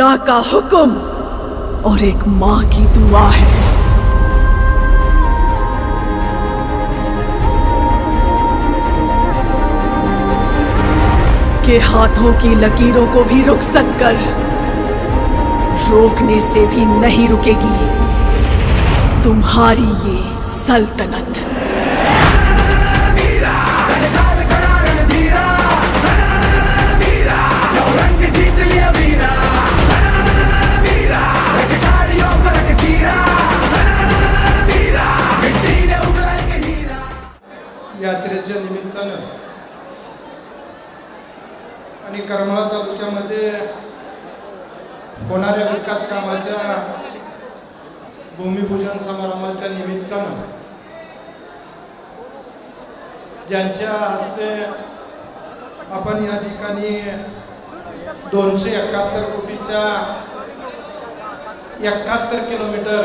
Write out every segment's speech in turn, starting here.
खुदा का हुक्म और एक माँ की दुआ है। के हाथों की लकीरों को भी रुखसत कर, रोकने से भी नहीं रुकेगी तुम्हारी ये सल्तनत। यात्रेच्या निमित्तानं आणि करमाळा तालुक्यामध्ये होणाऱ्या विकास कामाच्या भूमिपूजन समारंभाच्या निमित्तानं ज्यांच्या हस्ते आपण या ठिकाणी 271 कोटीच्या 71 किलोमीटर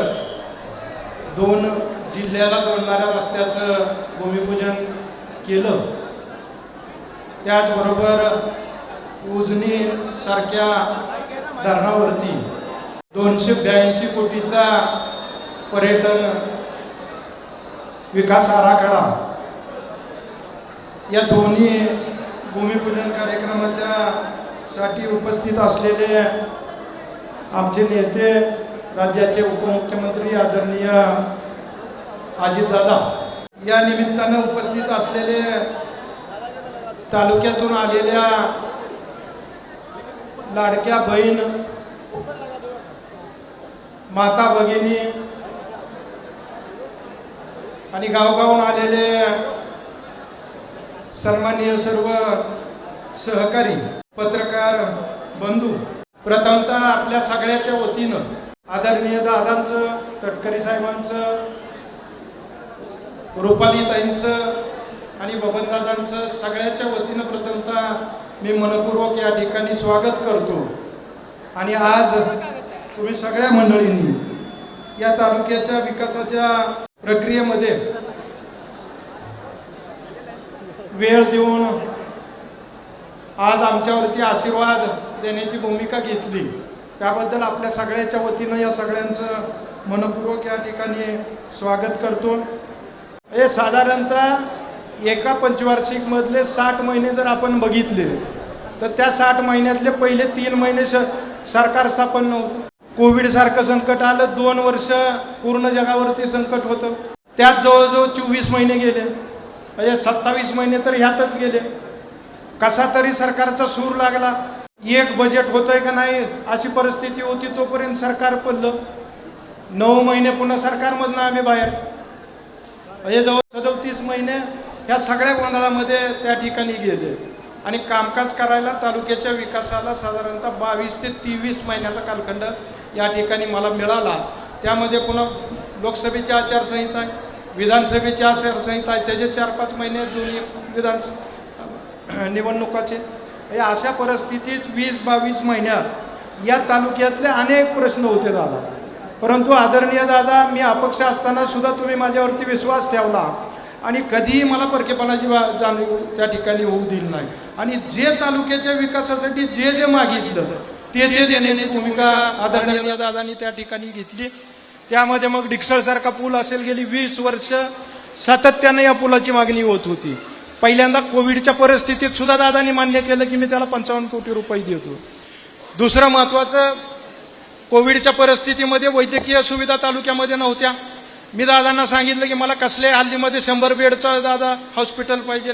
2 जिल्ह्याला जोडणाऱ्या रस्त्याचं भूमिपूजन केलं। त्याचबरोबर उजनी सारख्या धरणावरती 282 कोटीचा पर्यटन विकास आराखडा या दोन्ही भूमिपूजन कार्यक्रमाच्या साठी उपस्थित असलेले आमचे नेते, राज्याचे उपमुख्यमंत्री आदरणीय अजितदादा, या निमित्तानं उपस्थित असलेले तालुक्यातून आलेल्या लाडक्या बहीण, माता भगिनी आणि गावगावून आलेले सन्माननीय सर्व सहकारी पत्रकार बंधू, प्रथमतः आपल्या सगळ्याच्या वतीनं आदरणीय दादांचं, तटकरे साहेबांचं, रुपालीताईंचं आणि बबनदादांचं सगळ्याच्या वतीनं प्रथमतः मी मनपूर्वक या ठिकाणी स्वागत करतो। आणि आज तुम्ही सगळ्या मंडळींनी या तालुक्याच्या विकासाच्या प्रक्रियेमध्ये वेळ देऊन आज आमच्यावरती आशीर्वाद देण्याची भूमिका घेतली, त्याबद्दल आपल्या सगळ्याच्या वतीनं या सगळ्यांचं मनपूर्वक या ठिकाणी स्वागत करतो। हे साधारणतः एका पंचवार्षिक मधले 60 महिने जर आपण बघितले तर त्या 60 महिन्यातले पहिले 3 महिने सरकार स्थापन नव्हतं। कोविड सारखं संकट आलं, 2 वर्ष पूर्ण जगावरती संकट होतं, त्यात जवळजवळ 24 महिने गेले, म्हणजे 27 महिने तर ह्यातच गेले। कसा तरी सरकारचा सूर लागला, एक बजेट होतंय का नाही अशी परिस्थिती होती, तोपर्यंत सरकार पडलं। 9 महिने पुन्हा सरकारमधनं आम्ही बाहेर, म्हणजे जवळ 37 महिने ह्या सगळ्या गोंधळामध्ये त्या ठिकाणी गेले आणि कामकाज करायला तालुक्याच्या विकासाला साधारणतः 22 ते 23 महिन्याचा कालखंड या ठिकाणी मला मिळाला। त्यामध्ये पुन्हा लोकसभेची आचारसंहिता आहे, विधानसभेची आचारसंहिता आहे, त्याचे 4-5 महिने दोन्ही निवडणुकाचे। अशा परिस्थितीत 20-22 महिन्यात या तालुक्यातले अनेक प्रश्न होते दादा, परंतु आदरणीय दादा, मी अपक्ष असताना सुद्धा तुम्ही माझ्यावरती विश्वास ठेवला आणि कधीही मला परकेपणाची जाणीव त्या ठिकाणी होऊ दिली नाही। आणि जे तालुक्याच्या विकासासाठी जे जे मागितलं ते देण्याची भूमिका आदरणीय दादांनी त्या ठिकाणी घेतली। त्यामध्ये मग डिक्सळसारखा पूल असेल, गेली 20 वर्ष सातत्याने या पुलाची मागणी होत होती। पहिल्यांदा कोविडच्या परिस्थितीत सुद्धा दादांनी मान्य केलं की मी त्याला 55 कोटी रुपये देतो। दुसरं महत्त्वाचं, कोविडच्या परिस्थितीमध्ये वैद्यकीय सुविधा तालुक्यामध्ये नव्हत्या। मी दादांना सांगितलं की मला कसल्या हल्लीमध्ये 100 बेडचं दादा हॉस्पिटल पाहिजे।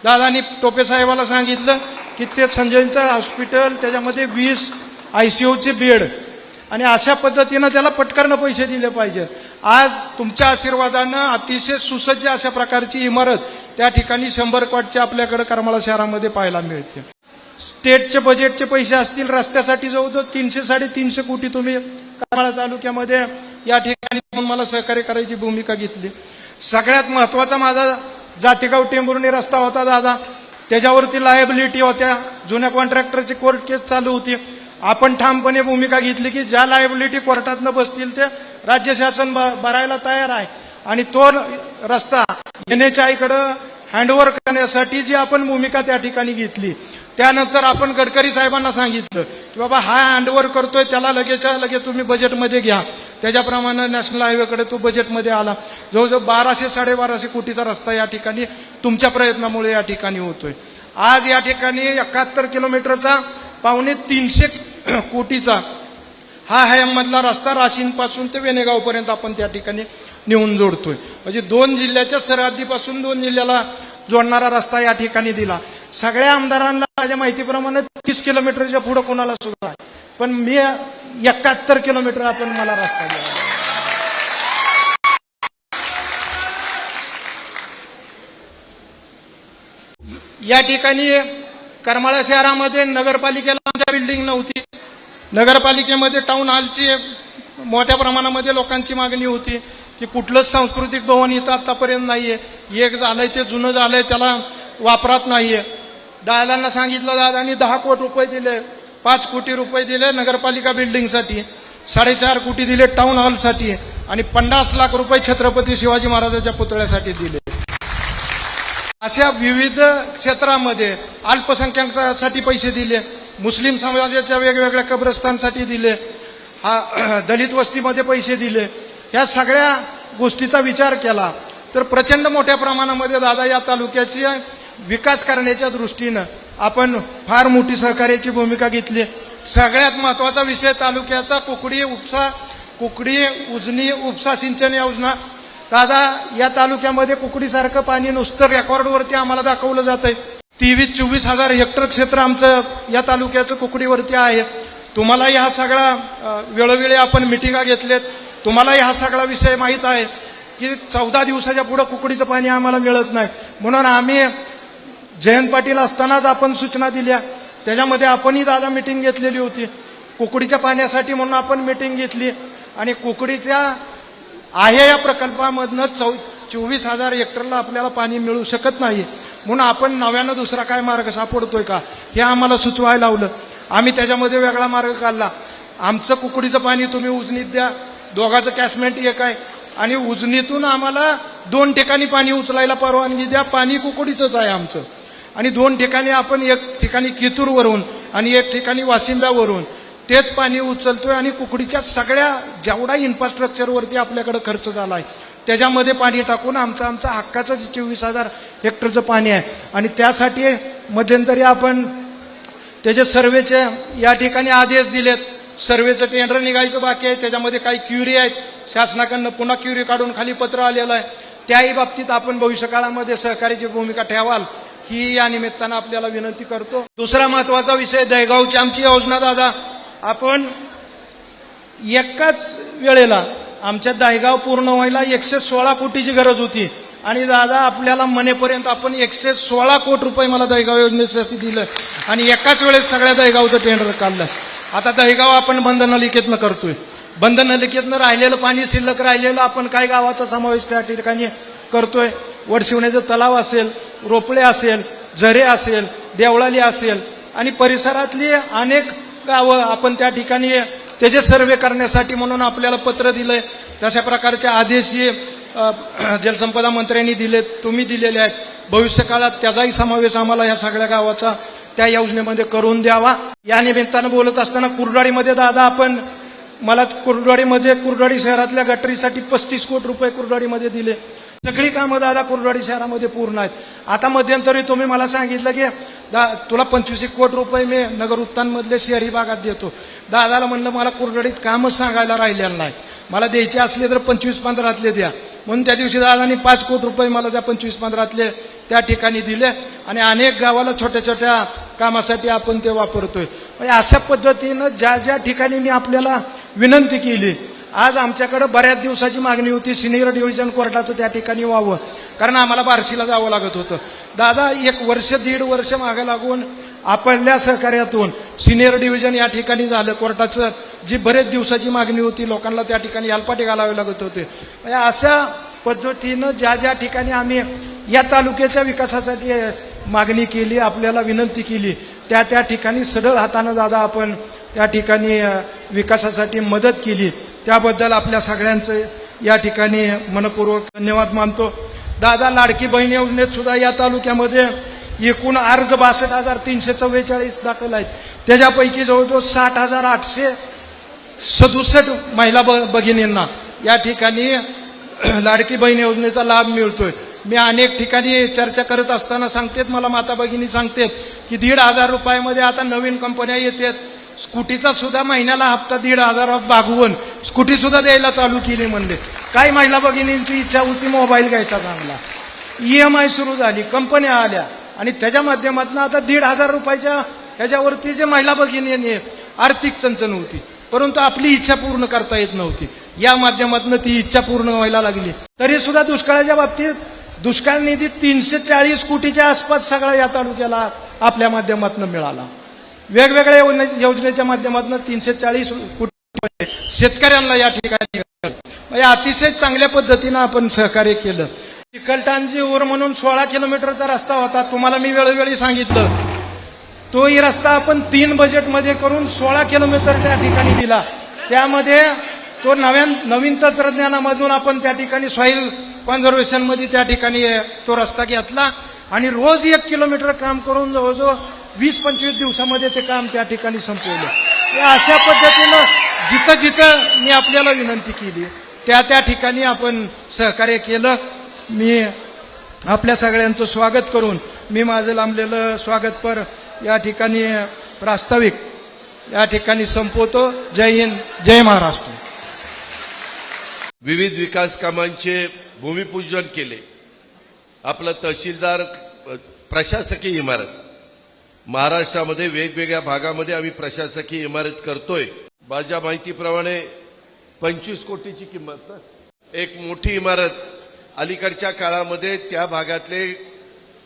दादांनी टोपे साहेबाला सांगितलं की ते संजयचं हॉस्पिटल, त्याच्यामध्ये 20 ICUचे बेड, आणि अशा पद्धतीनं त्याला पटकन पैसे दिले पाहिजेत। आज तुमच्या आशीर्वादानं अतिशय सुसज्ज अशा प्रकारची इमारत त्या ठिकाणी 100 कोटीच्या आपल्याकडे करमाळा शहरामध्ये पाहायला मिळते। स्टेटचे बजेटचे पैसे असतील रस्त्यासाठी जवळजवळ 300-350 कोटी तुम्ही करमाळा तालुक्यामध्ये या ठिकाणी मला सहकार्य करायची भूमिका घेतली। सगळ्यात महत्त्वाचा माझा जातेगाव टेंभुर्णी रस्ता होता दादा, त्याच्यावरती लायबिलिटी होत्या, जुन्या कॉन्ट्रॅक्टरची कोर्ट केस चालू होती। आपण ठामपणे भूमिका घेतली की ज्या लायबिलिटी कोर्टातनं बसतील ते राज्य शासन भरायला तयार आहे, आणि तो रस्ता NHI कडे हँडओव्हर करण्यासाठी जी आपण भूमिका त्या ठिकाणी घेतली त्यानंतर आपण गडकरी साहेबांना सांगितलं की बाबा हा हँडओव्हर करतोय, त्याला लगेचच्या लगेच तुम्ही बजेटमध्ये घ्या. त्याच्याप्रमाणे नॅशनल हायवेकडे तो बजेटमध्ये आला. जवळजवळ 1200-1250 कोटीचा रस्ता या ठिकाणी तुमच्या प्रयत्नामुळे या ठिकाणी होतोय. आज या ठिकाणी 71 किलोमीटरचा 250 कोटीचा हा हयाममधला रस्ता राशीनपासून ते वेणेगावपर्यंत आपण त्या ठिकाणी नेऊन जोडतोय. म्हणजे 2 जिल्ह्याच्या सरहद्दीपासून 2 जिल्ह्याला जोडणारा रस्ता या ठिकाणी दिला. सगळ्या आमदारांना माझ्या माहितीप्रमाणे 30 किलोमीटरच्या पुढे कोणाला सुद्धा आहे, पण मी 71 किलोमीटर आपण मला रस्ता दिला. या ठिकाणी करमाळा शहरामध्ये नगरपालिकेला आमच्या बिल्डिंग नव्हती. नगरपालिकेमध्ये टाउन हॉलची मोठ्या प्रमाणामध्ये लोकांची मागणी होती की कुठलंच सांस्कृतिक भवन इथं आतापर्यंत नाहीये. एक झालंय ते जुनं झालंय, त्याला वापरात नाहीये. दादांना सांगितलं, दादांनी 10 कोटी रुपये दिले, 5 कोटी रुपये दिले नगरपालिका बिल्डिंगसाठी, 4.5 कोटी दिले टाउन हॉलसाठी आणि 50 लाख रुपये छत्रपती शिवाजी महाराजांच्या पुतळ्यासाठी दिले. अशा विविध क्षेत्रामध्ये अल्पसंख्याकांसाठी पैसे दिले, मुस्लिम समाजाच्या वेगवेगळ्या कब्रस्तानसाठी दिले, दलित वस्तीमध्ये पैसे दिले. या सगळ्या गोष्टीचा विचार केला तर प्रचंड मोठ्या प्रमाणामध्ये दादा या तालुक्याची विकास करण्याच्या दृष्टीनं आपण फार मोठी सहकार्याची भूमिका घेतली. सगळ्यात महत्वाचा विषय तालुक्याचा कुकडी उजनी उपसा सिंचन योजना. दादा या तालुक्यामध्ये कुकडीसारखं पाणी नुसतं रेकॉर्डवरती आम्हाला दाखवलं जातंय. 23-24 हजार हेक्टर क्षेत्र आमचं या तालुक्याचं कुकडीवरती आहे. तुम्हालाही हा सगळा वेळोवेळी आपण मिटिंगा घेतलेत, तुम्हालाही हा सगळा विषय माहीत आहे की 14 दिवसाच्या पुढे कुकडीचं पाणी आम्हाला मिळत नाही. म्हणून आम्ही जयंत पाटील असतानाच आपण सूचना दिल्या, त्याच्यामध्ये आपणही दादा मिटिंग घेतलेली होती कुकडीच्या पाण्यासाठी म्हणून आपण मिटिंग घेतली आणि कुकडीच्या आहे या प्रकल्पामधनं 24 हजार हेक्टरला आपल्याला पाणी मिळू शकत नाही. म्हणून आपण नव्यानं दुसरा काय मार्ग सापडतोय का हे आम्हाला सुचवायला लावलं. आम्ही त्याच्यामध्ये वेगळा मार्ग काढला. आमचं कुकडीचं पाणी तुम्ही उजनीत द्या, दोघांचं कॅशमेंट एक आहे आणि उजनीतून आम्हाला 2 ठिकाणी पाणी उचलायला परवानगी द्या. पाणी कुकडीचंच आहे आमचं आणि 2 ठिकाणी आपण, एक ठिकाणी कितूरवरून आणि एक ठिकाणी वासिंब्यावरून तेच पाणी उचलतोय आणि कुकडीच्या सगळ्या जेवढा इन्फ्रास्ट्रक्चरवरती आपल्याकडे खर्च झाला आहे त्याच्यामध्ये पाणी टाकून आमचं हक्काचं 24 हजार हेक्टरचं पाणी आहे. आणि त्यासाठी मध्यंतरी आपण त्याचे सर्वेचे या ठिकाणी आदेश दिलेत. सर्वेचं टेंडर निघायचं बाकी आहे, त्याच्यामध्ये काही क्युरी आहेत, शासनाकडनं पुन्हा क्युरी काढून खाली पत्र आलेलं आहे. त्याही बाबतीत आपण भविष्यकाळामध्ये सहकार्याची भूमिका ठेवाल ही या निमित्तानं आपल्याला विनंती करतो. दुसरा महत्वाचा विषय दहेगावची आमची योजना. दादा आपण एकाच वेळेला आमच्या दहेगाव पूर्ण व्हायला 116 कोटीची गरज होती आणि दादा आपल्याला मनेपर्यंत आपण 116 कोटी रुपये मला दहेगाव योजनेसाठी दिलं आणि एकाच वेळेस सगळ्या दहेगावचं टेंडर काढलं. आता दहेगाव आपण बंद नलिकेतनं करतोय. बंद नलिकेतनं राहिलेलं पाणी शिल्लक राहिलेलं आपण काही गावाचा समावेश त्या ठिकाणी करतोय. वडशिवण्याचं तलाव असेल, रोपळे असेल, झरे असेल, देवळाली असेल आणि परिसरातली अनेक गावं आपण त्या ठिकाणी त्याचे सर्वे करण्यासाठी म्हणून आपल्याला पत्र दिलंय. तशा प्रकारचे आदेशही जलसंपदा मंत्र्यांनी दिलेत, तुम्ही दिलेले आहेत. भविष्य काळात त्याचाही समावेश आम्हाला या सगळ्या गावाचा त्या योजनेमध्ये करून द्यावा. या निमित्तानं बोलत असताना कुर्डवाडीमध्ये दादा आपण मला कुर्डवाडी शहरातल्या गटरीसाठी 35 कोटी रुपये कुर्डवाडीमध्ये दिले. सगळी कामं दादा कुर्डवाडी शहरामध्ये पूर्ण आहेत. आता मध्यंतरी तुम्ही मला सांगितलं की तुला 25 कोटी रुपये मी नगर उत्तानमधले शहरी भागात देतो. दादाला म्हणलं मला कुर्डवाडीत कामच सांगायला राहिलेलं नाही, मला द्यायचे असले तर 25-15 द्या. म्हणून त्या दिवशी दादानी 5 कोटी रुपये मला त्या 25-15 त्या ठिकाणी दिले आणि अनेक गावाला छोट्या छोट्या कामासाठी आपण ते वापरतोय. म्हणजे अशा पद्धतीनं ज्या ज्या ठिकाणी मी आपल्याला विनंती केली, आज आमच्याकडे बऱ्याच दिवसाची मागणी होती सिनियर डिव्हिजन कोर्टाचं त्या ठिकाणी व्हावं, कारण आम्हाला बार्शीला जावं लागत होतं. दादा 1 वर्ष 1.5 वर्ष मागे लागून आपल्या सहकार्यातून सिनियर डिव्हिजन या ठिकाणी झालं. कोर्टाचं जी बरेच दिवसाची मागणी होती, लोकांना त्या ठिकाणी हेलपाटे घालावे लागत होते. म्हणजे अशा पद्धतीनं ज्या ज्या ठिकाणी आम्ही या तालुक्याच्या विकासासाठी मागणी केली, आपल्याला विनंती केली, त्या त्या ठिकाणी सढळ हातानं दादा आपण त्या ठिकाणी विकासासाठी मदत केली. त्याबद्दल आपल्या सगळ्यांचं या ठिकाणी मनपूर्वक धन्यवाद मानतो. दादा लाडकी बहीण योजनेत सुद्धा या तालुक्यामध्ये एकूण अर्ज 62,344 दाखल आहेत. त्याच्यापैकी जवळजवळ 60,867 महिला भगिनींना या ठिकाणी लाडकी बहीण योजनेचा लाभ मिळतोय. मी अनेक ठिकाणी चर्चा करत असताना सांगतेत, मला माता भगिनी सांगतेत की 1,500 रुपयामध्ये आता नवीन कंपन्या येतात. स्कूटीचा सुद्धा महिन्याला हप्ता 1,500 भागवून स्कूटी सुद्धा द्यायला चालू केली म्हणले. काही महिला भगिनींची इच्छा होती मोबाईल घ्यायचा चांगला, EMI सुरू झाली, कंपन्या आल्या आणि त्याच्या माध्यमातून आता 1,500 रुपयाच्या ह्याच्यावरती जे महिला भगिनींनी आर्थिक चणचण होती, परंतु आपली इच्छा पूर्ण करता येत नव्हती. या माध्यमातून ती इच्छा पूर्ण व्हायला लागली. तरी सुद्धा दुष्काळाच्या बाबतीत दुष्काळ निधी 340 कोटीच्या आसपास सगळा या तालुक्याला आपल्या माध्यमातून मिळाला. वेगवेगळ्या योजनेच्या माध्यमातून 340 कोटी शेतकऱ्यांना या ठिकाणी म्हणजे अतिशय चांगल्या पद्धतीनं आपण सहकार्य केलं. चिकलठाणजी ऊर म्हणून 16 किलोमीटरचा रस्ता होता, तुम्हाला मी वेळोवेळी सांगितलं. तोही रस्ता आपण 3 बजेटमध्ये करून 16 किलोमीटर त्या ठिकाणी दिला. त्यामध्ये तो नवीन तंत्रज्ञानामधून आपण त्या ठिकाणी सॉईल कॉन्झर्वेशन मध्ये त्या ठिकाणी तो रस्ता घेतला आणि रोज 1 किलोमीटर काम करून जवळजवळ 20-25 दिवसामध्ये ते काम त्या ठिकाणी संपवलं. अशा पद्धतीनं जिथं जिथं मी आपल्याला विनंती केली त्या ठिकाणी आपण सहकार्य केलं. मी आपल्या सगळ्यांचं स्वागत करून मी माझं लांबलेलं स्वागतपर या ठिकाणी प्रास्ताविक या ठिकाणी संपवतो. जय हिंद, जय महाराष्ट्र. विविध विकास कामांचे भूमिपूजन केले. आपलं तहसीलदार प्रशासकीय इमारत महाराष्ट्रामध्ये वेगवेगळ्या भागामध्ये आम्ही प्रशासकीय इमारत करतोय. माझ्या माहितीप्रमाणे 25 कोटीची किंमत. एक मोठी इमारत अलीकडच्या काळामध्ये त्या भागातले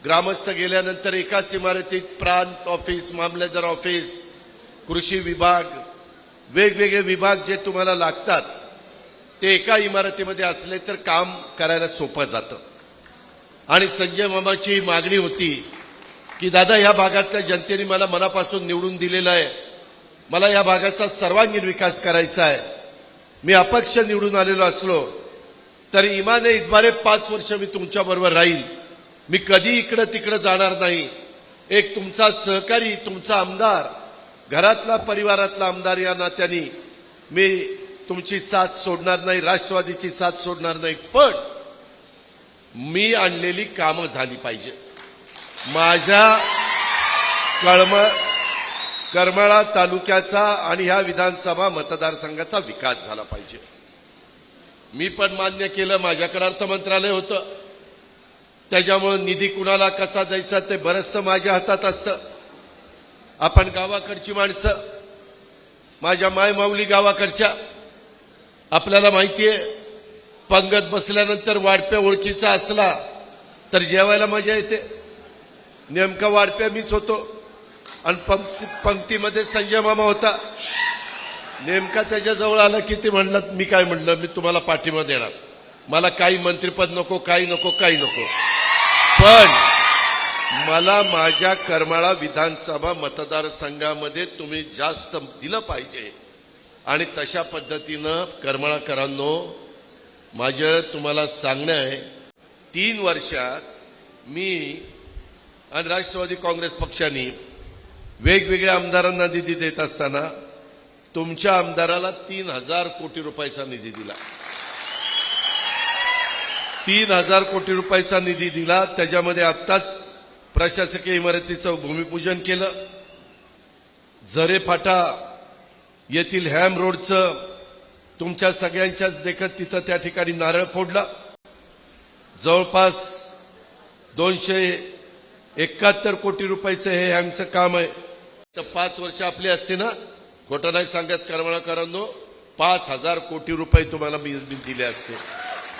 ग्रामस्थ गेल्यानंतर एकाच इमारतीत प्रांत ऑफिस, मामलेदार ऑफिस, कृषी विभाग, वेगवेगळे विभाग जे तुम्हाला लागतात ते एका इमारतीमध्ये असले तर काम करायला सोपं जातं. आणि संजय मामाची मागणी होती की दादा या भागातल्या जनतेने मला मनापासून निवडून दिलेलं आहे, मला या भागाचा सर्वांगीण विकास करायचा आहे. मी अपक्ष निवडून आलेलो असलो तरी इमाने इतबारे 5 वर्ष मी तुमच्याबरोबर राहील, मी कधी इकडं तिकडं जाणार नाही. एक तुमचा सहकारी, तुमचा आमदार, घरातला परिवारातला आमदार या नात्याने मी तुमची साथ सोडणार नाही, राष्ट्रवादीची साथ सोडणार नाही. पण मी आणलेली कामं झाली पाहिजे. माझ्या करमाळा तालुक्याचा आणि ह्या विधानसभा मतदारसंघाचा विकास झाला पाहिजे. मी पण मान्य केलं, माझ्याकडे अर्थ मंत्रालय होतं, त्याच्यामुळे निधी कुणाला कसा द्यायचा ते बरंचसं माझ्या हातात असतं. आपण गावाकडची माणसं, माझ्या मायमाऊली गावाकडच्या, आपल्याला माहितीये पंगत बसल्यानंतर वाढप्या ओळखीचा असला तर जेवायला मजा येते. नेमका वाढप्या मीच होतो आणि पंक्तीमध्ये संजय मामा होता. नेमका त्याच्याजवळ आला की ते म्हणलं, मी काय म्हणलं, मी तुम्हाला पाठिंबा देणार, मला काही मंत्रिपद नको, काही नको, काही नको, पण मला माझ्या करमाळा विधानसभा मतदारसंघामध्ये तुम्ही जास्त दिलं पाहिजे. आणि तशा पद्धतीनं करमाळाकरांनो माझं तुम्हाला सांगणं आहे, 3 वर्षात मी आणि राष्ट्रवादी काँग्रेस पक्षाने वेगवेगळ्या आमदारांना निधी देत असताना तुमच्या आमदाराला 3,000 कोटी रुपयाचा निधी दिला. 3,000 कोटी रुपयाचा निधी दिला. त्याच्यामध्ये आत्ताच प्रशासकीय इमारतीचं भूमिपूजन केलं. झरे फाटा येथील हॅम रोडचं तुमच्या सगळ्यांच्याच देखत तिथं त्या ठिकाणी नारळ फोडला. जवळपास 271 कोटी रुपयाचं हे हॅमचं काम आहे. तर 5 वर्ष आपली असते ना, खोटं नाही सांगत करमाळाकरांनो, 5,000 कोटी रुपये तुम्हाला मी दिले असते.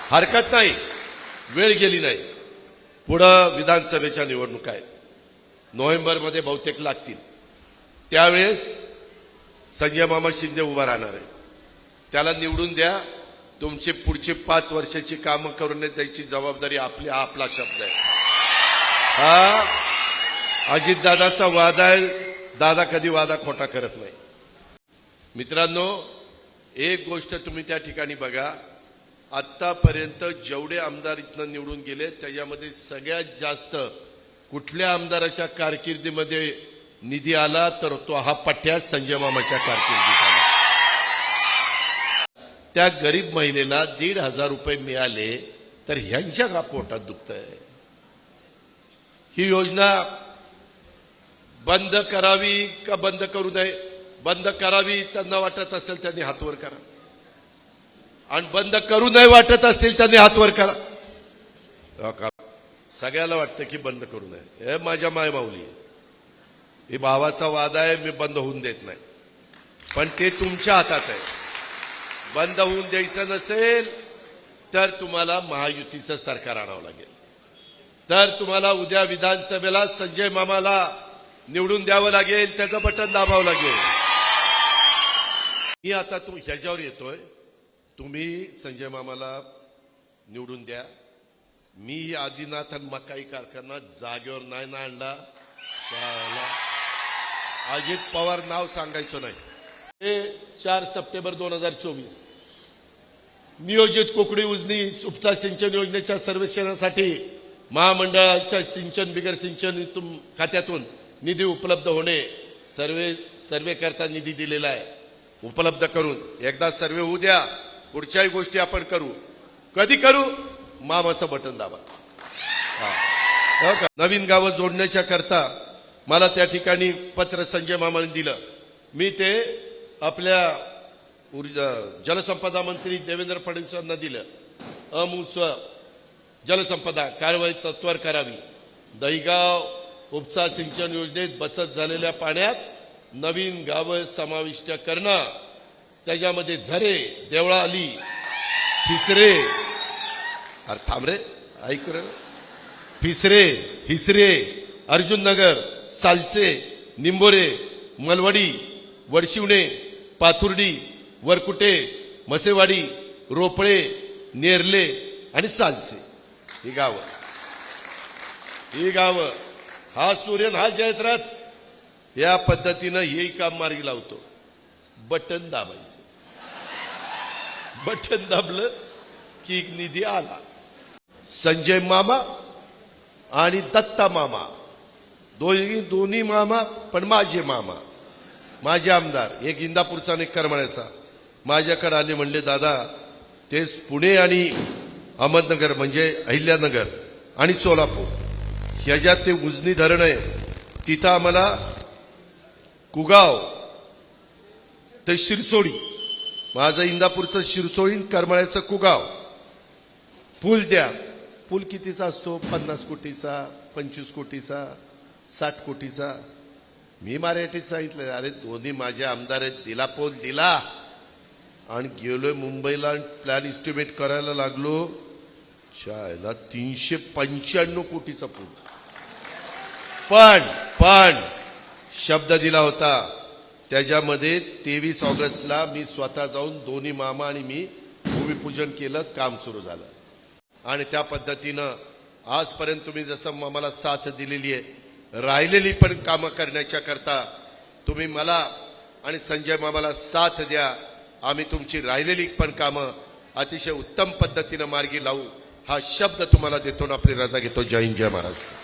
हरकत नाही, वेळ गेली नाही. पुढं विधानसभेच्या निवडणुका आहेत, नोव्हेंबरमध्ये बहुतेक लागतील. त्यावेळेस संजय मामा शिंदे उभा राहणार आहे, त्याला निवडून द्या. तुमची पुढची 5 वर्षाची कामं करून द्यायची जबाबदारी आपली, हा आपला शब्द आहे. हा अजितदादाचा वादा आहे, दादा कधी वादा खोटा करत नाही. मित्रांनो, एक गोष्ट तुम्ही त्या ठिकाणी बघा, आतापर्यंत जेवढे आमदार इथनं निवडून गेले त्याच्यामध्ये सगळ्यात जास्त कुठल्या आमदाराच्या कारकिर्दीमध्ये निधी आला तर तो हा पठ्या संजय मामाच्या कारकिर्दीत आला. त्या गरीब महिलेला 1,500 रुपये मिळाले तर ह्यांच्या का पोटात दुखतंय. ही योजना बंद करावी का बंद करू नये. बंद करावी त्यांना वाटत असेल त्यांनी हातवर करा, आणि बंद करू नये वाटत असेल त्यांनी हातवर करा. सगळ्याला वाटतं की बंद करू नये. हे माझ्या मायमाऊली ही भावाचा वाद आहे, मी बंद होऊन देत नाही, पण ते तुमच्या हातात आहे. बंद होऊन द्यायचं नसेल तर तुम्हाला महायुतीचं सरकार आणावं लागेल. तर तुम्हाला उद्या विधानसभेला संजय मामाला निवडून द्यावं लागेल, त्याचं बटन दाबावं लागेल. मी आता ह्याच्यावर येतोय, तुम्ही संजय मामाला निवडून द्या. मी आदिनाथ आणि मकाई कारखाना जागेवर नाही ना आणला. अजित पवार नाव सांगायचं नाही. हे 4 सप्टेंबर 2024 नियोजित कोकणी उजनी उपसा सिंचन योजनेच्या सर्वेक्षणासाठी महामंडळाच्या सिंचन बिगर सिंचन खात्यातून निधी उपलब्ध होणे. सर्वे करता निधी दिलेला आहे उपलब्ध करून. एकदा सर्वे होऊ द्या, पुढच्याही गोष्टी आपण करू. कधी करू? मामाचं बटन दाबा. नवीन गावं जोडण्याच्या करता मला त्या ठिकाणी पत्र संजय मामाने दिलं. मी ते आपल्या जलसंपदा मंत्री देवेंद्र फडणवीस यांना दिलं. अमुस जलसंपदा कारवाई तत्वर करावी. दहीगाव उपसा सिंचन योजनेत बचत झालेल्या पाण्यात नवीन गावं समाविष्ट करणं, त्याच्यामध्ये झरे, देवळाली, फिसरे, अरे थांब रे, ऐक रे, फिसरे, हिसरे, अर्जुननगर, सालसे, निंबोरे, मलवडी, वडशिवणे, पाथुर्डी, वरकुटे, मसेवाडी, रोपळे, नेरले आणि सालसे ही गावं हा सूर्यन हा जयद्रथ या पद्धतीनं हेही काम मार्गी लावतो. बटन दाबायचं. बटन दाबलं की निधी आला. संजय मामा आणि दत्ता मामा दोन्ही मामा, पण माझे मामा, माझे आमदार, एक इंदापूरचा आणि करमाळ्याचा माझ्याकडे आले. म्हणले दादा तेच पुणे आणि अहमदनगर म्हणजे अहिल्यानगर आणि सोलापूर ह्याच्यात ते उजनी धरण आहे, तिथं आम्हाला कुगाव ते शिरसोडी, माझं इंदापूरचं शिरसोडी, करमाळ्याचं कुगाव पूल द्या. पूल कितीचा असतो? 50 कोटीचा, 25 कोटीचा, 60 कोटीचा. मी मराठीत सांगितलं अरे दोन्ही माझे आमदार आहेत, दिला पूल दिला. आणि गेलोय मुंबईला प्लॅन इस्टिमेट करायला लागलो. शाळेला 395 कोटीचा पूल. पण शब्द दिला होता. त्याच्यामध्ये 23 ऑगस्टला मी स्वतः जाऊन दोन्ही मामा आणि मी भूमिपूजन केलं, काम सुरू झालं. आणि त्या पद्धतीनं आजपर्यंत तुम्ही जसं मला साथ दिलेली आहे, राहिलेली पण कामं करण्याच्या करता तुम्ही मला आणि संजय मामाला साथ द्या. आम्ही तुमची राहिलेली पण कामं अतिशय उत्तम पद्धतीनं मार्गी लावू, हा शब्द तुम्हाला देतो. आपली रजा घेतो. जय हिंद, जय महाराष्ट्र.